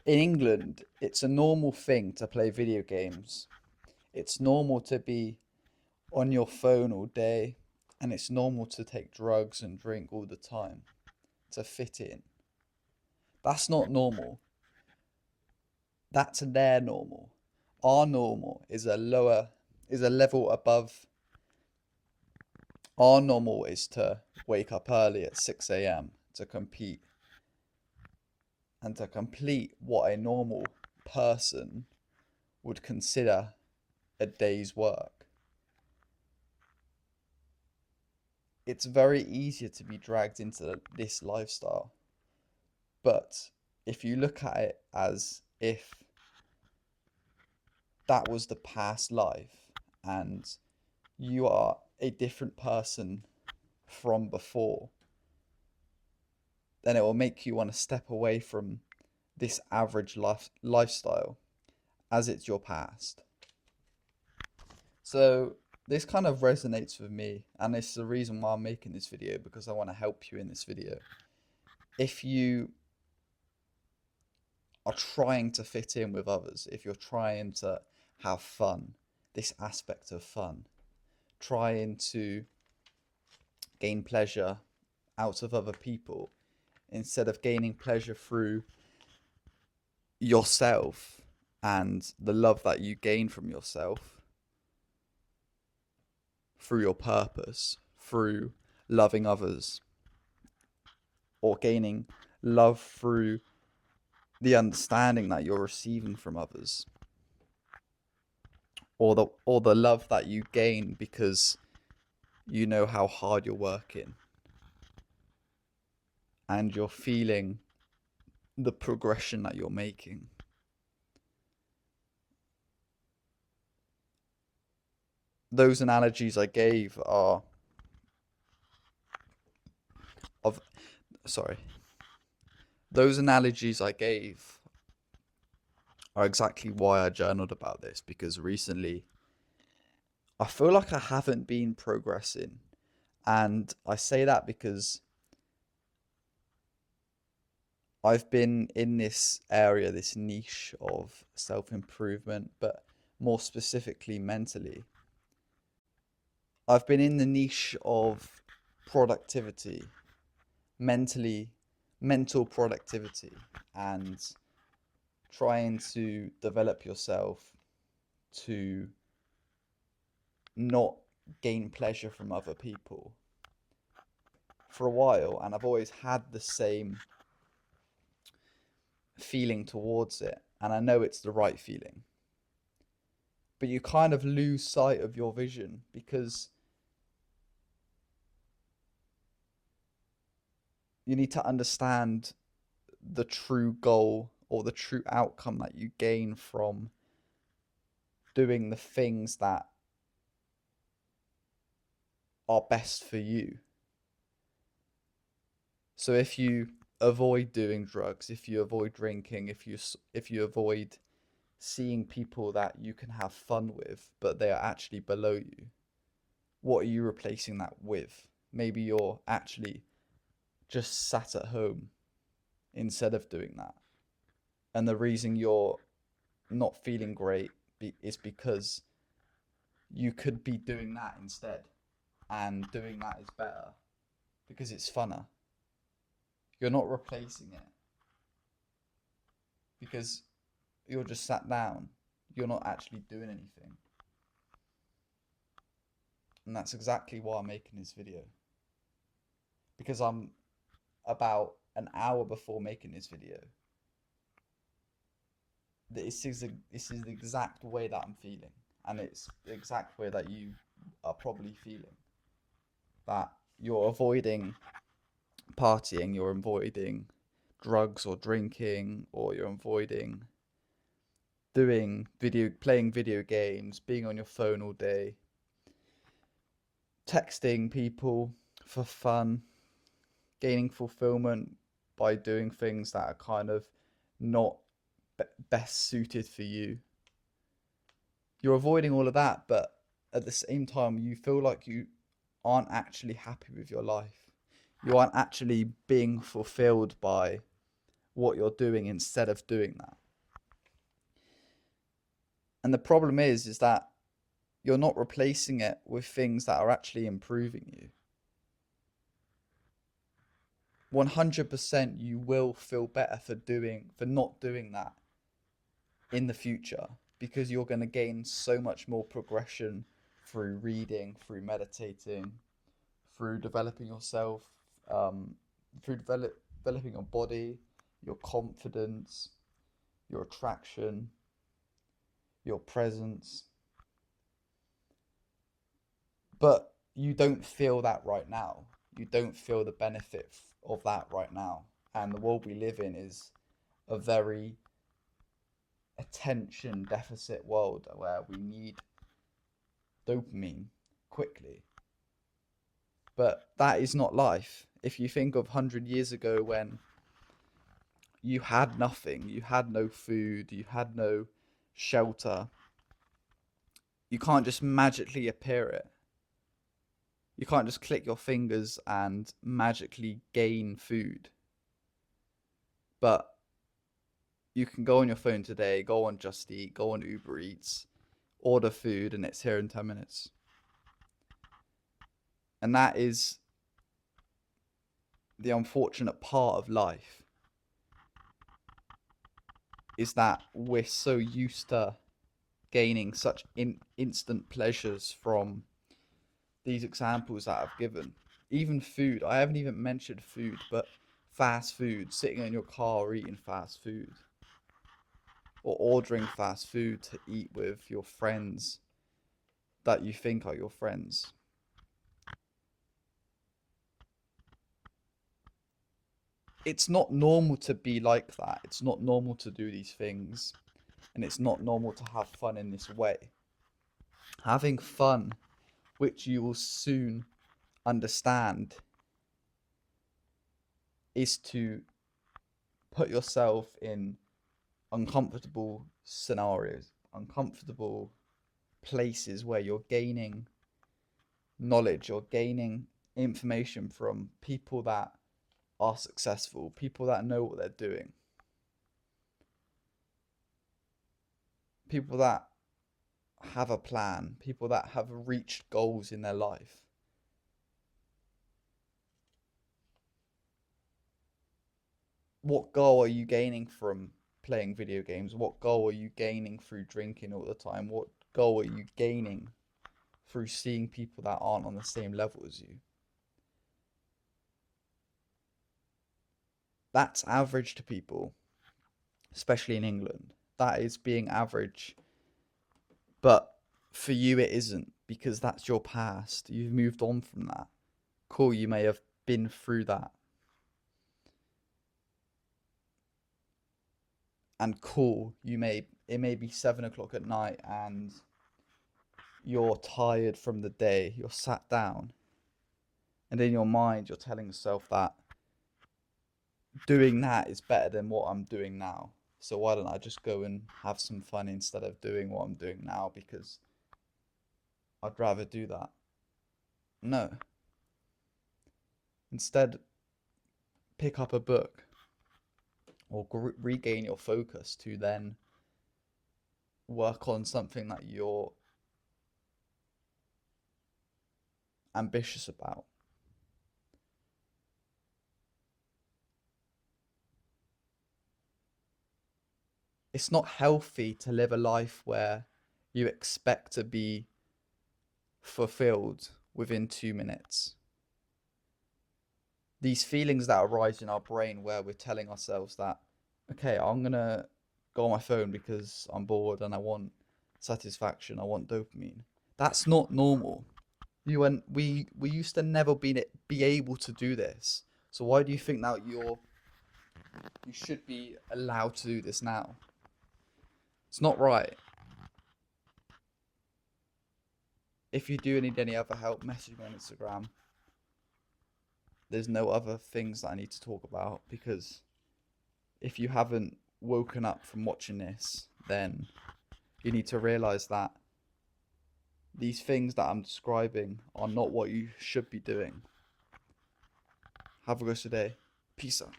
In England, it's a normal thing to play video games. It's normal to be on your phone all day, and it's normal to take drugs and drink all the time to fit in. That's not normal. That's their normal. Our normal is a level above. Our normal is to wake up early at 6 a.m. to compete and to complete what a normal person would consider a day's work. It's very easier to be dragged into this lifestyle. But if you look at it as if that was the past life and you are a different person from before, then it will make you want to step away from this average lifestyle as it's your past. So this kind of resonates with me, and it's the reason why I'm making this video, because I want to help you in this video. If you are trying to fit in with others, if you're trying to have fun, this aspect of fun, trying to gain pleasure out of other people instead of gaining pleasure through yourself and the love that you gain from yourself, through your purpose, through loving others, or gaining love through the understanding that you're receiving from others, or the love that you gain because you know how hard you're working and you're feeling the progression that you're making. Those analogies I gave are of sorry. Those analogies I gave are exactly why I journaled about this, because recently I feel like I haven't been progressing. And I say that because I've been in this area, this niche of self improvement, but more specifically mentally. I've been in the niche of productivity, mentally, mental productivity, and trying to develop yourself to not gain pleasure from other people for a while. And I've always had the same feeling towards it, and I know it's the right feeling. But you kind of lose sight of your vision because you need to understand the true goal or the true outcome that you gain from doing the things that are best for you. So if you avoid doing drugs, if you avoid drinking, if you avoid seeing people that you can have fun with, but they are actually below you, what are you replacing that with? Maybe you're actually just sat at home instead of doing that. And the reason you're not feeling great is because you could be doing that instead. And doing that is better because it's funner. You're not replacing it because you're just sat down. You're not actually doing anything. And that's exactly why I'm making this video. Because I'm about an hour before making this video. This is the exact way that I'm feeling. And it's the exact way that you are probably feeling. That you're avoiding partying, you're avoiding drugs or drinking, or you're avoiding playing video games, being on your phone all day, texting people for fun, gaining fulfillment by doing things that are kind of not best suited for you. You're avoiding all of that, but at the same time, you feel like you aren't actually happy with your life. You aren't actually being fulfilled by what you're doing instead of doing that. And the problem is that you're not replacing it with things that are actually improving you. 100% you will feel better for not doing that in the future, because you're going to gain so much more progression through reading, through meditating, through developing yourself, through developing your body, your confidence, your attraction, your presence. But you don't feel that right now. You don't feel the benefit of that right now. And the world we live in is a very attention deficit world where we need dopamine quickly. But that is not life. If you think of 100 years ago, when you had nothing, you had no food, you had no shelter, you can't just magically appear it. You can't just click your fingers and magically gain food. But you can go on your phone today, go on Just Eat, go on Uber Eats, order food, and it's here in 10 minutes. And that is the unfortunate part of life, is that we're so used to gaining such instant pleasures from these examples that I've given. Even food, I haven't even mentioned food, but fast food, sitting in your car eating fast food, or ordering fast food to eat with your friends that you think are your friends. It's not normal to be like that. It's not normal to do these things. And it's not normal to have fun in this way. Having fun, which you will soon understand, is to put yourself in uncomfortable scenarios, uncomfortable places where you're gaining knowledge, you're gaining information from people that are successful, people that know what they're doing, people that have a plan, people that have reached goals in their life. What goal are you gaining from playing video games? What goal are you gaining through drinking all the time? What goal are you gaining through seeing people that aren't on the same level as you? That's average to people, especially in England. That is being average. But for you, it isn't, because that's your past. You've moved on from that. Cool, you may have been through that. And cool, it may be 7 o'clock at night and you're tired from the day, you're sat down, and in your mind you're telling yourself that doing that is better than what I'm doing now. So why don't I just go and have some fun instead of doing what I'm doing now, because I'd rather do that. No. Instead, pick up a book or regain your focus to then work on something that you're ambitious about. It's not healthy to live a life where you expect to be fulfilled within 2 minutes. These feelings that arise in our brain where we're telling ourselves that, okay, I'm going to go on my phone because I'm bored and I want satisfaction, I want dopamine. That's not normal. We used to never be able to do this. So why do you think that you should be allowed to do this now? It's not right. If you do need any other help, message me on Instagram. There's no other things that I need to talk about, because if you haven't woken up from watching this, then you need to realize that these things that I'm describing are not what you should be doing. Have a good day. Peace out.